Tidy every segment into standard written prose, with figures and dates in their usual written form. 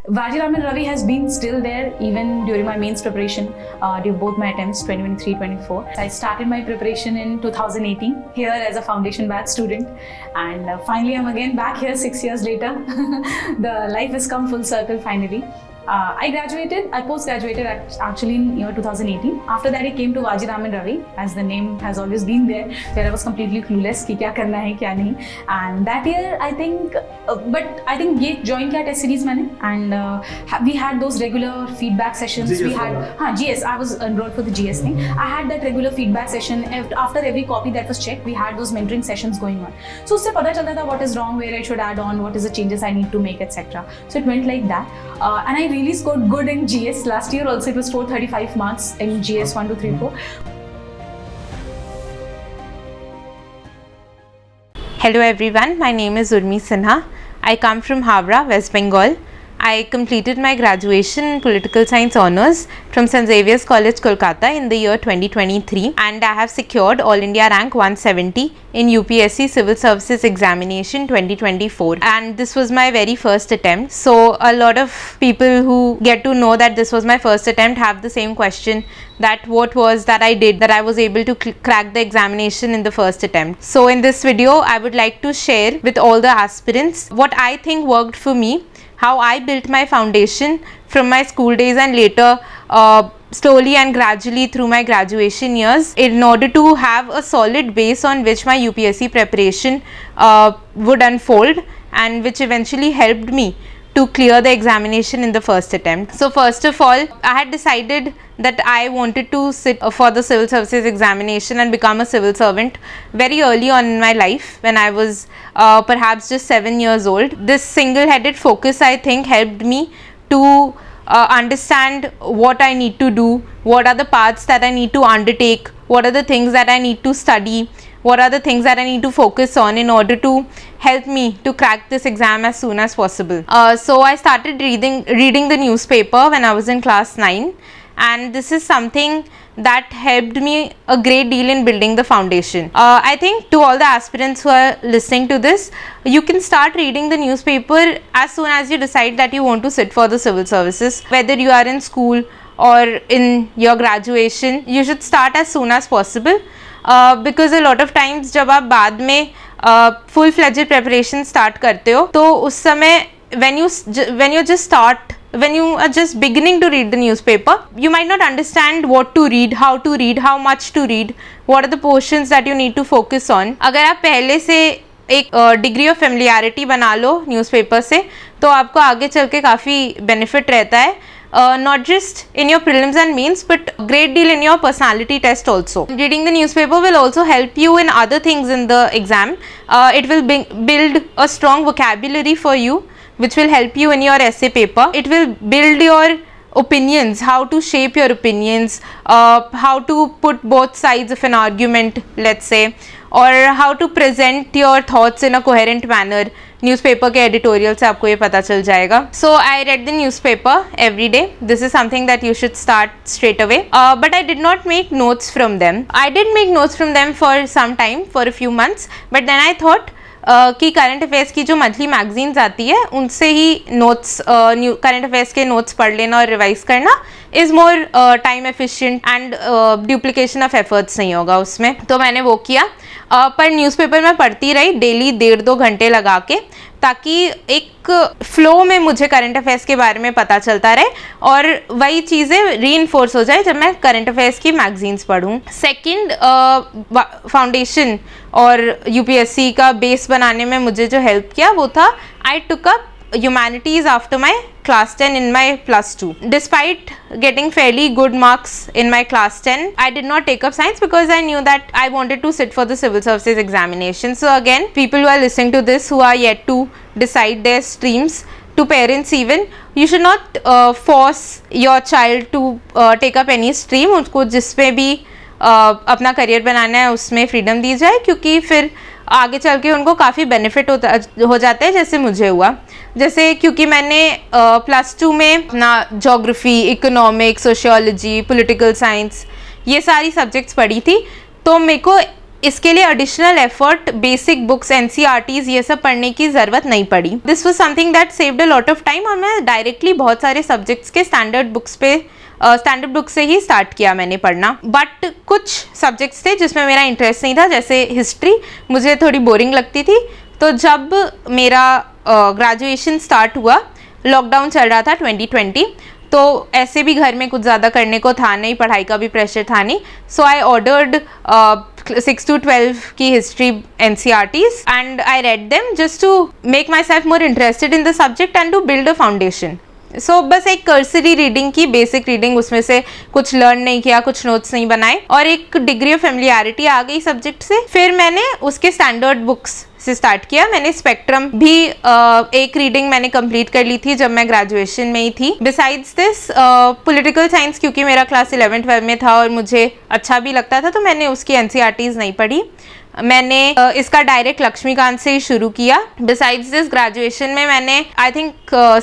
Vajiraman Ravi has been still there even during my mains preparation, during both my attempts 2023-24. I started my preparation in 2018 here as a foundation batch student, and finally I'm again back here 6 years later. The life has come full circle finally. I post-graduated actually in year 2018. After that I came to Vajiraman Ravi, as the name has always been there, where I was completely clueless कि क्या करना है क्या नहीं. And that year I think, but I think ये join किया test series मैंने, and we had those regular feedback sessions. GS we had GS. I was enrolled for the GS thing. I had that regular feedback session after every copy that was checked. We had those mentoring sessions going on. So उससे पता चलता था what is wrong, where I should add on, what is the changes I need to make, etc. So it went like that, and I really scored good in GS. Last year also it was 435 marks in GS 1, 2, 3, 4. Hello everyone, my name is Urmi Sinha. I come from Havra, West Bengal. I completed my graduation in Political Science Honours from St. Xavier's College, Kolkata in the year 2023, and I have secured All India rank 170 in UPSC Civil Services Examination 2024, and this was my very first attempt. So a lot of people who get to know that this was my first attempt have the same question, that what was that I did that I was able to crack the examination in the first attempt. So in this video I would like to share with all the aspirants what I think worked for me, how I built my foundation from my school days and later slowly and gradually through my graduation years, in order to have a solid base on which my UPSC preparation would unfold, and which eventually helped me to clear the examination in the first attempt. So first of all, I had decided that I wanted to sit for the civil services examination and become a civil servant very early on in my life, when I was perhaps just 7 years old. This single-headed focus, I think, helped me to understand what I need to do, what are the paths that I need to undertake, what are the things that I need to study, what are the things that I need to focus on in order to help me to crack this exam as soon as possible. So I started reading the newspaper when I was in class 9, and this is something that helped me a great deal in building the foundation. I think to all the aspirants who are listening to this, you can start reading the newspaper as soon as you decide that you want to sit for the civil services. Whether you are in school or in your graduation, you should start as soon as possible, because a lot of times जब आप बाद में full fledged preparation start करते हो, तो उस समय when you are just beginning to read the newspaper, you might not understand what to read, how much to read, what are the portions that you need to focus on. अगर आप पहले से एक डिग्री ऑफ फेमिलियरिटी बना लो newspaper से, तो आपको आगे चल के काफ़ी बेनिफिट रहता है, not just in your prelims and mains, but a great deal in your personality test also. Reading the newspaper will also help you in other things in the exam. It will build a strong vocabulary for you, which will help you in your essay paper. It will build your opinions, how to shape your opinions, how to put both sides of an argument, let's say, or how to present your thoughts in a coherent manner. Newspaper के editorial से आपको ये पता चल जाएगा. So I read the newspaper every day. This is something that you should start straight away. But I did not make notes from them. I did make notes from them for some time, for a few months. But then I thought कि current affairs की जो monthly magazines आती है उनसे ही notes, current affairs के notes पढ़ लेना और रिवाइज करना is more time efficient and duplication of efforts नहीं होगा उसमें. तो मैंने वो किया. पर न्यूज़पेपर में पढ़ती रही डेली 1.5-2 घंटे लगा के, ताकि एक फ्लो में मुझे करंट अफेयर्स के बारे में पता चलता रहे और वही चीज़ें रीइंफोर्स हो जाए जब मैं करंट अफेयर्स की मैगजीन्स पढूं. सेकंड, फाउंडेशन और यूपीएससी का बेस बनाने में मुझे जो हेल्प किया वो था, I took up humanities after my class 10 in my plus 2. Despite getting fairly good marks in my class 10, I did not take up science because I knew that I wanted to sit for the civil services examination. So again, people who are listening to this who are yet to decide their streams, to parents even, you should not force your child to take up any stream. उसको जिसमें भी अपना career बनाना है उसमें freedom दी जाए, क्योंकि फिर आगे चल के उनको काफ़ी बेनिफिट हो जाता है, जैसे मुझे हुआ. जैसे क्योंकि मैंने प्लस 2 में अपना geography, economics, sociology, political science, ये सारी सब्जेक्ट्स पढ़ी थी, तो मेरे को इसके लिए additional effort basic books NCERTs ये सब पढ़ने की ज़रूरत नहीं पड़ी. This was something that saved a lot of time और मैं डायरेक्टली बहुत सारे सब्जेक्ट्स के स्टैंडर्ड बुक्स से ही स्टार्ट किया मैंने पढ़ना. बट कुछ सब्जेक्ट्स थे जिसमें मेरा इंटरेस्ट नहीं था, जैसे हिस्ट्री मुझे थोड़ी बोरिंग लगती थी. तो जब मेरा ग्रेजुएशन स्टार्ट हुआ, लॉकडाउन चल रहा था 2020, तो ऐसे भी घर में कुछ ज़्यादा करने को था नहीं, पढ़ाई का भी प्रेशर था नहीं. सो आई ऑर्डर्ड 6 to 12 की history NCERTs and I read them just to make myself more interested in the subject and to build a foundation. So बस एक कर्सरी रीडिंग की, बेसिक रीडिंग, उसमें से कुछ लर्न नहीं किया, कुछ नोट्स नहीं बनाए और एक डिग्री ऑफ फेमिलियरिटी आ गई सब्जेक्ट से. फिर मैंने उसके स्टैंडर्ड बुक्स से स्टार्ट किया. मैंने स्पेक्ट्रम भी एक रीडिंग मैंने कंप्लीट कर ली थी जब मैं ग्रेजुएशन में ही थी. बिसाइड्स दिस पॉलिटिकल साइंस, क्योंकि मेरा क्लास 11-12 में था और मुझे अच्छा भी लगता था, तो मैंने उसकी NCERTs नहीं पढ़ी. मैंने इसका डायरेक्ट लक्ष्मीकांत से ही शुरू किया. बिसाइड्स दिस ग्रेजुएशन में मैंने आई थिंक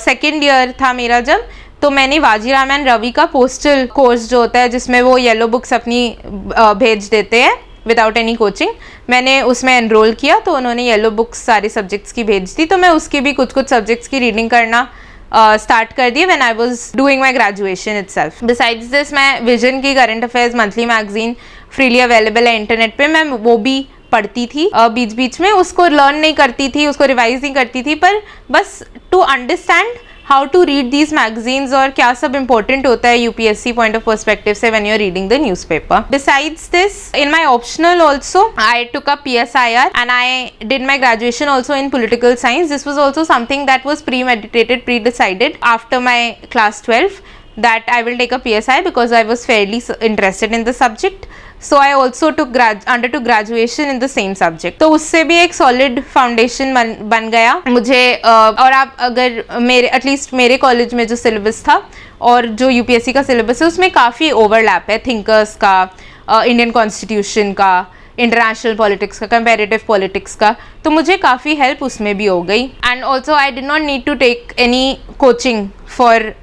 सेकेंड ईयर था मेरा जब, तो मैंने वाजीराम एंड रवि का पोस्टल कोर्स जो होता है जिसमें वो येलो बुक्स अपनी भेज देते हैं विदाउट एनी कोचिंग, मैंने उसमें एनरोल किया. तो उन्होंने येलो बुक्स सारे सब्जेक्ट्स की भेज दी, तो मैं उसकी भी कुछ सब्जेक्ट्स की रीडिंग करना स्टार्ट कर दिए when I was doing my graduation itself. Besides this मैं विजन की current affairs monthly magazine freely available है इंटरनेट पे, मैं वो भी पढ़ती थी बीच बीच में. उसको लर्न नहीं करती थी, उसको रिवाइज नहीं करती थी, पर बस to understand how to read these magazines और क्या सब इंपॉर्टेंट होता है UPSC पॉइंट ऑफ पर्सपेक्टिव से when you are reading the newspaper. Besides this in my optional also I took up PSIR and I did my graduation also in political science. This was also something that was premeditated, pre-decided after my class 12 that I will take a PSI because I was fairly interested in the subject. So I also took undertook graduation in the same subject. तो उससे भी एक solid foundation बन गया मुझे. और आप अगर मेरे एटलीस्ट मेरे कॉलेज में जो सिलेबस था और जो UPSC का सिलेबस है उसमें काफ़ी ओवरलैप है. थिंकर्स का, इंडियन कॉन्स्टिट्यूशन का, इंटरनेशनल पॉलिटिक्स का, कंपेरेटिव पॉलिटिक्स का, तो मुझे काफ़ी हेल्प उसमें भी हो गई. And also I did not need to take any coaching for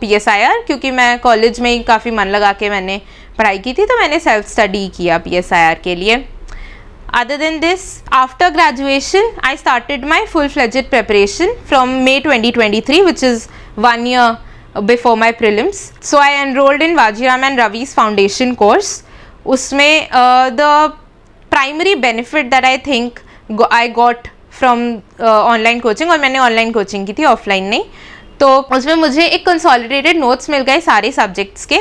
PSIR क्योंकि मैं कॉलेज में ही काफ़ी मन लगा के मैंने पढ़ाई की थी, तो मैंने सेल्फ स्टडी किया PSIR के लिए. Other than this, after graduation, I started my full-fledged preparation from May 2023, which is 1 year before my prelims. So I enrolled in Vajiram and Ravi's foundation course. उसमें the primary benefit that I think I got from online coaching, और मैंने online coaching की थी, offline नहीं, तो उसमें मुझे एक consolidated notes मिल गए सारे subjects के,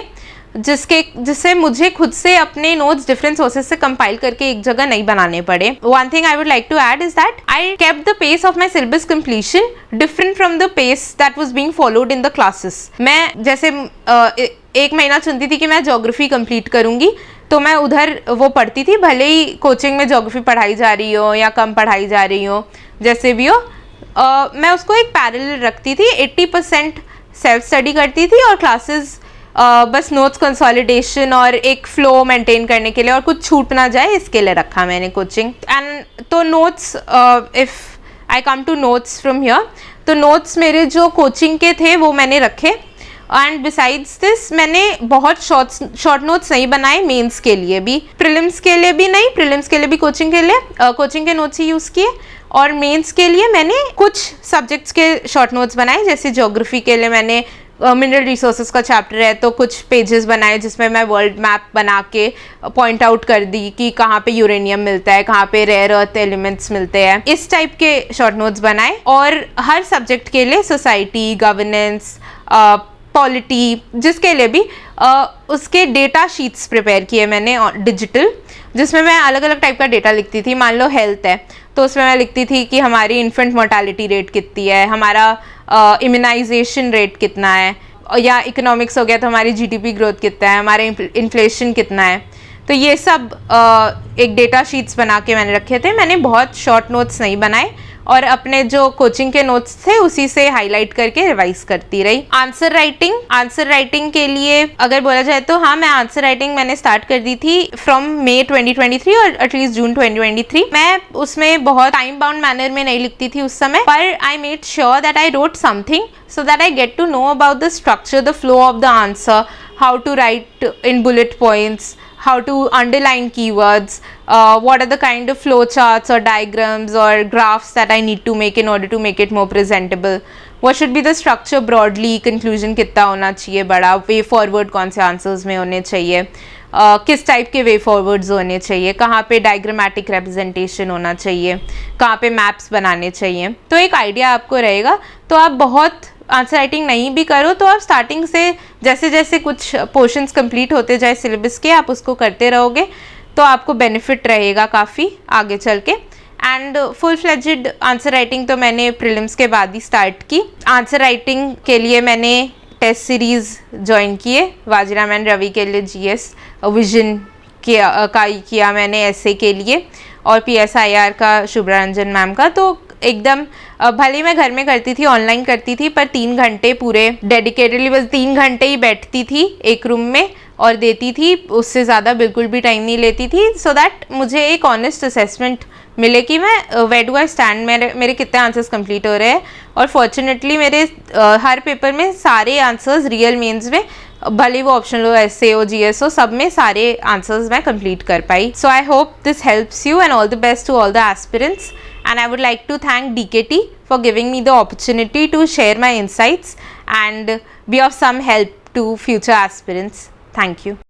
जिससे मुझे खुद से अपने नोट्स डिफरेंट सोर्सेज से कंपाइल करके एक जगह नहीं बनाने पड़े. One thing I would like to add is that I kept the pace of my syllabus completion different from the pace that was being followed in the classes. मैं जैसे एक महीना चुनती थी कि मैं ज्योग्राफी कंप्लीट करूंगी, तो मैं उधर वो पढ़ती थी, भले ही कोचिंग में ज्योग्राफी पढ़ाई जा रही हो या कम पढ़ाई जा रही हो, जैसे भी हो. मैं उसको एक पैरेलल रखती थी. 80% सेल्फ स्टडी करती थी और क्लासेस बस नोट्स कंसोलिडेशन और एक फ्लो मेंटेन करने के लिए, और कुछ छूट ना जाए इसके लिए रखा मैंने कोचिंग. एंड तो notes, if I come to notes from here, तो नोट्स मेरे जो कोचिंग के थे वो मैंने रखे. एंड बिसाइड्स दिस मैंने बहुत शॉर्ट नोट्स नहीं बनाए मेंस के लिए भी, प्रीलिम्स के लिए भी नहीं, प्रीलिम्स के लिए भी कोचिंग के नोट्स ही यूज़ किए. और मेंस के लिए मैंने कुछ सब्जेक्ट्स के शॉर्ट नोट्स बनाए, जैसे ज्योग्राफी के लिए मैंने मिनरल रिसोर्सेज का चैप्टर है तो कुछ पेजेस बनाए जिसमें मैं वर्ल्ड मैप बना के पॉइंट आउट कर दी कि कहाँ पे यूरेनियम मिलता है, कहाँ पे रेयर अर्थ एलिमेंट्स मिलते हैं, इस टाइप के शॉर्ट नोट्स बनाए. और हर सब्जेक्ट के लिए सोसाइटी, गवर्नेंस, पॉलिटी, जिसके लिए भी उसके डेटा शीट्स प्रिपेयर किए मैंने डिजिटल, जिसमें मैं अलग अलग टाइप का डेटा लिखती थी. मान लो हेल्थ है तो उसमें मैं लिखती थी कि हमारी इन्फेंट मोर्टालिटी रेट कितनी है, हमारा इम्यूनाइजेशन रेट कितना है, या इकोनॉमिक्स हो गया तो हमारी GDP ग्रोथ कितना है, हमारे इन्फ्लेशन कितना है. तो ये सब एक डेटा शीट्स बना के मैंने रखे थे. मैंने बहुत शॉर्ट नोट्स नहीं बनाए और अपने जो कोचिंग के नोट्स थे उसी से हाईलाइट करके रिवाइज करती रही. आंसर राइटिंग के लिए अगर बोला जाए तो हाँ, मैं आंसर राइटिंग मैंने स्टार्ट कर दी थी फ्रॉम May 2023 और एटलीस्ट जून 2023. मैं उसमें बहुत टाइम बाउंड मैनर में नहीं लिखती थी उस समय, पर I made sure that I wrote something so that I get to know about the structure, the flow of the answer, how to write in bullet points, how to underline keywords, what are the kind of flow charts or diagrams or graphs that I need to make in order to make it more presentable, what should be the structure broadly, conclusion कितना होना चाहिए बड़ा, way forward कौन से answers में होने चाहिए, किस टाइप के वे फॉरवर्ड्स होने चाहिए, कहाँ पे डायग्रामेटिक रिप्रेजेंटेशन होना चाहिए, कहाँ पे मैप्स बनाने चाहिए, तो एक आइडिया आपको रहेगा. तो आप बहुत आंसर राइटिंग नहीं भी करो तो आप स्टार्टिंग से जैसे जैसे कुछ पोर्शंस कंप्लीट होते जाए सिलेबस के, आप उसको करते रहोगे तो आपको बेनिफिट रहेगा काफ़ी आगे चल के. And full fledged answer writing तो मैंने प्रीलिम्स के बाद ही स्टार्ट की. आंसर राइटिंग के लिए मैंने टेस्ट सीरीज़ ज्वाइन किए, वाजिराम एंड रवि के लिए जीएस विजन का ही किया मैंने ऐसे के लिए, और PSIR का शुभ्रा रंजन मैम का. तो एकदम भले मैं घर में करती थी, ऑनलाइन करती थी, पर 3 घंटे पूरे डेडिकेटेडली बस 3 घंटे ही बैठती थी एक रूम में और देती थी, उससे ज़्यादा बिल्कुल भी टाइम नहीं लेती थी, सो दैट मुझे एक ऑनेस्ट असेसमेंट मिले कि मैं वेयर डू आई स्टैंड, मेरे कितने आंसर्स कंप्लीट हो रहे हैं. और फॉर्चुनेटली मेरे हर पेपर में सारे आंसर्स रियल मेंस में, भले वो ऑप्शनल हो, एसए हो, जीएस हो, सब में सारे आंसर्स मैं कंप्लीट कर पाई. So I hope this helps you and all the best to all the aspirants. And I would like to thank DKT for giving me the opportunity to share my insights and be of some help to future aspirants. Thank you.